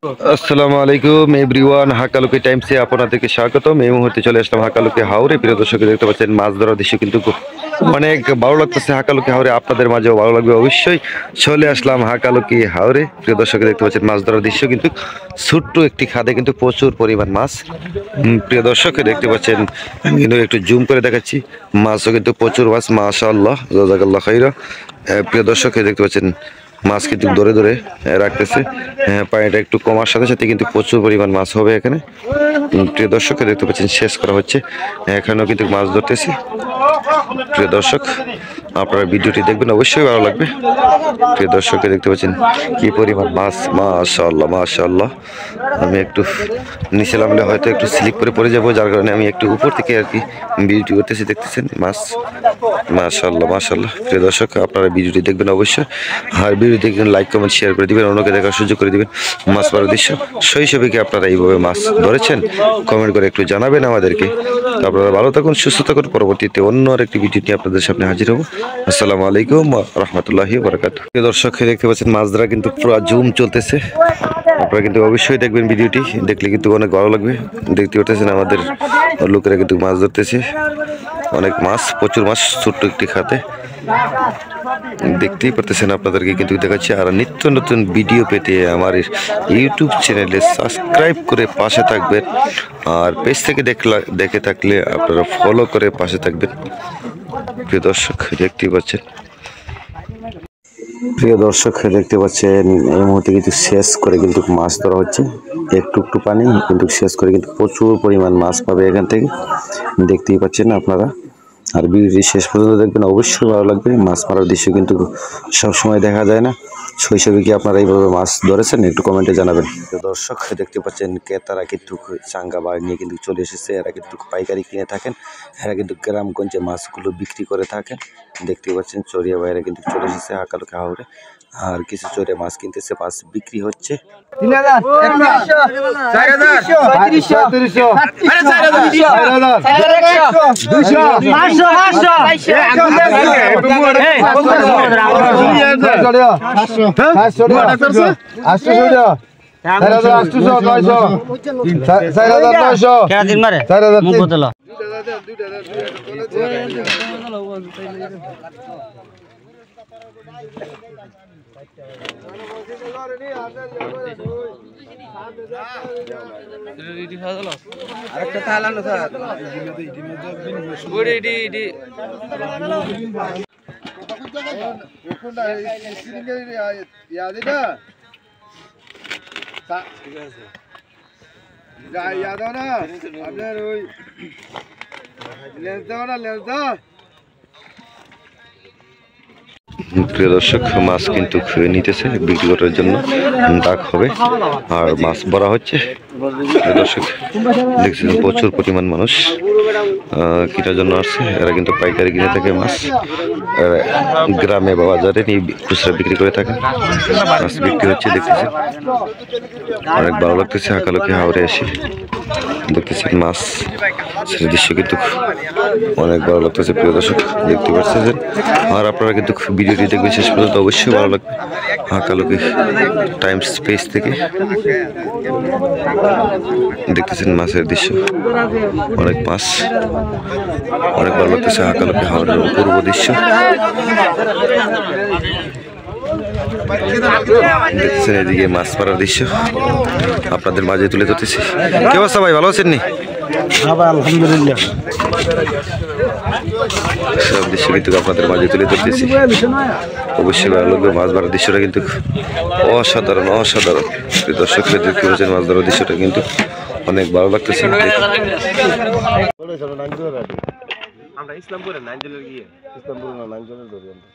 আসসালামু আলাইকুম এভরিওয়ান, হাকালুকি টাইমসে আপনাদেরকে স্বাগতম। এই মুহূর্তে চলে আসলাম হাকালুকি হাওরে। প্রিয় দর্শক, দেখতে পাচ্ছেন মাছ ধরার দৃশ্য কিন্তু খুব অনেক ভালো লাগতেছে। হাকালুকি হাওরে আপনাদের মাঝেও ভালো লাগবে অবশ্যই। চলে আসলাম হাকালুকি হাওরে। প্রিয় দর্শক, দেখতে পাচ্ছেন মাছ ধরার দৃশ্য কিন্তু ছোট্ট একটি খাদে কিন্তু প্রচুর পরিমাণ মাছ। প্রিয় দর্শক, দেখতে পাচ্ছেন আমি কিন্তু একটু জুম করে দেখাচ্ছি। মাছও কিন্তু প্রচুর মাছ, মাশাআল্লাহ, জাযাকাল্লাহ খাইরা। প্রিয় দর্শক, দেখতে পাচ্ছেন মাছ কিন্তু ধরে ধরে রাখতেছে। পানিটা একটু কমার সাথে সাথে কিন্তু প্রচুর পরিমাণ মাছ হবে এখানে। প্রিয় দর্শক, দেখতে পাচ্ছেন শেষ করা হচ্ছে, এখানেও কিন্তু মাছ ধরতেছি। প্রিয় দর্শক, আপনারা ভিডিওটি দেখবেন, অবশ্যই ভালো লাগবে। প্রিয় দর্শক, দেখতে পাচ্ছেন কি পরিমাণ মাছ, মাশাআল্লাহ মাশাআল্লাহ। আমি একটু নিচে নামলে হয়তো একটু স্লিপ করে পড়ে যাবো, যার কারণে আমি একটু উপর থেকে আর কি ভিডিওটি করতেছি। দেখতেছেন মাছ, মাশাআল্লাহ মাশাআল্লাহ। প্রিয় দর্শক, আপনারা ভিডিওটি দেখবেন অবশ্যই, আর ভিডিও দেখবেন, লাইক কমেন্ট শেয়ার করে দিবেন, অন্যকে দেখার সুযোগ করে দিবেন। মাছ মারার দৃশ্য শৈশবে কি আপনারা এইভাবে মাছ ধরেছেন? কমেন্ট করে একটু জানাবেন আমাদেরকে। তো আপনারা ভালো থাকুন, সুস্থ থাকুন। পরবর্তীতে অন্য আরেকটি ভিডিও নিয়ে আপনাদের সামনে হাজির হব। আসসালামু আলাইকুম ওয়া রাহমাতুল্লাহি ওয়া বারাকাতুহু। প্রিয় দর্শক, দেখতে পাচ্ছেন মাছ ধরা কিন্তু পুরো জুম চলতেছে। আপনারা কিন্তু অবশ্যই দেখবেন, ভিডিওটি দেখলে কিন্তু অনেক ভালো লাগবে। দেখতে পাচ্ছেন আমাদের লোকেরা কিন্তু মাছ ধরতেছে, অনেক মাছ, প্রচুর মাছ, ছোট্ট একটি খাতে। দেখতেই পারতেছেন, আপনাদেরকে কিন্তু দেখাচ্ছি। আর নিত্য নতুন ভিডিও পেতে আমার ইউটিউব চ্যানেলে সাবস্ক্রাইব করে পাশে থাকবেন, আর পেজ থেকে দেখে থাকলে আপনারা ফলো করে পাশে থাকবেন। প্রিয় দর্শক, দেখতেই পাচ্ছেন, দেখতে পাচ্ছেন এই মুহূর্তে কিন্তু শেষ করে কিন্তু মাছ ধরা হচ্ছে। একটু একটু পানি কিন্তু শেষ করে কিন্তু প্রচুর পরিমাণ মাছ পাবে এখান থেকে, দেখতেই পাচ্ছেন আপনারা। আর ভিডিওটি শেষ পর্যন্ত দেখবেন, অবশ্যই ভালো লাগবে। মাছ মারার দৃশ্য কিন্তু সবসময় দেখা যায় না। শৈশবে কি আপনারা এইভাবে মাছ ধরেছেন? একটু কমেন্টে জানাবেন। দর্শক, দেখতে পাচ্ছেন ক্রেতারা কিন্তু চাঙ্গা বাড়ি নিয়ে কিন্তু চলে এসেছে। এরা কিন্তু পাইকারি কিনে থাকেন, এরা কিন্তু গ্রামগঞ্জে মাছগুলো বিক্রি করে থাকেন। দেখতে পাচ্ছেন চরিয়া বাইরে কিন্তু চলে এসেছে হাকালুকি হাওরে, আর কিছু চরে মাছ কিনতেছে, মাছ বিক্রি হচ্ছে। আপনার ওই লেন্স দাও না, লেন্স দাও। প্রিয় দর্শক, মাছ কিন্তু নিতেছে বিক্রি করার জন্য, ডাক হবে আর মাছ ভরা হচ্ছে। প্রিয় দর্শক, দেখছেন প্রচুর পরিমাণ মানুষ কেনার জন্য আসছে। এরা কিন্তু পাইকারি কিনে থাকে মাছ, গ্রামে বা বাজারে নিয়ে খুচরা বিক্রি করে থাকে। মাছ বিক্রি হচ্ছে, দেখতেছেন অনেক ভালো লাগতেছে। হাকালুকি হাওরে এসে দেখতেছেন মাছ দৃশ্য কিন্তু অনেক ভালো লাগতেছে। প্রিয় দর্শক, দেখতে পাচ্ছেন, আর আপনারা কিন্তু ভিডিওটি দেখবেন শেষ পর্যন্ত, অবশ্যই ভালো লাগবে। হাকালুকি টাইমস পেজ থেকে দেখতেছেন মাছের দৃশ্য, অনেক মাছ, অনেক ভালো লাগতেছে। হাকালুকি হাওরের অপূর্ব দৃশ্য দেখতেছেন, এদিকে মাছ মারার দৃশ্য আপনাদের মাঝে তুলে ধরতেছি। কি অবস্থা ভাই, ভালো আছেন নি? আলহামদুলিল্লাহ। সব দৃশ্য কিন্তু আপনাদের মাঝে তুলে ধরতেছি, অবশ্যই ভালো লাগবে। মাছ ধরার দৃশ্যটা কিন্তু অসাধারণ অসাধারণ। দর্শকরা দেখতে পাচ্ছেন, মাছ ধরার দৃশ্যটা কিন্তু অনেক ভালো লাগতেছে। আমরা ইসলামপুরে নাইনজলের গিয়ে ইসলামপুরে না নাইনজলের ধরি আমরা।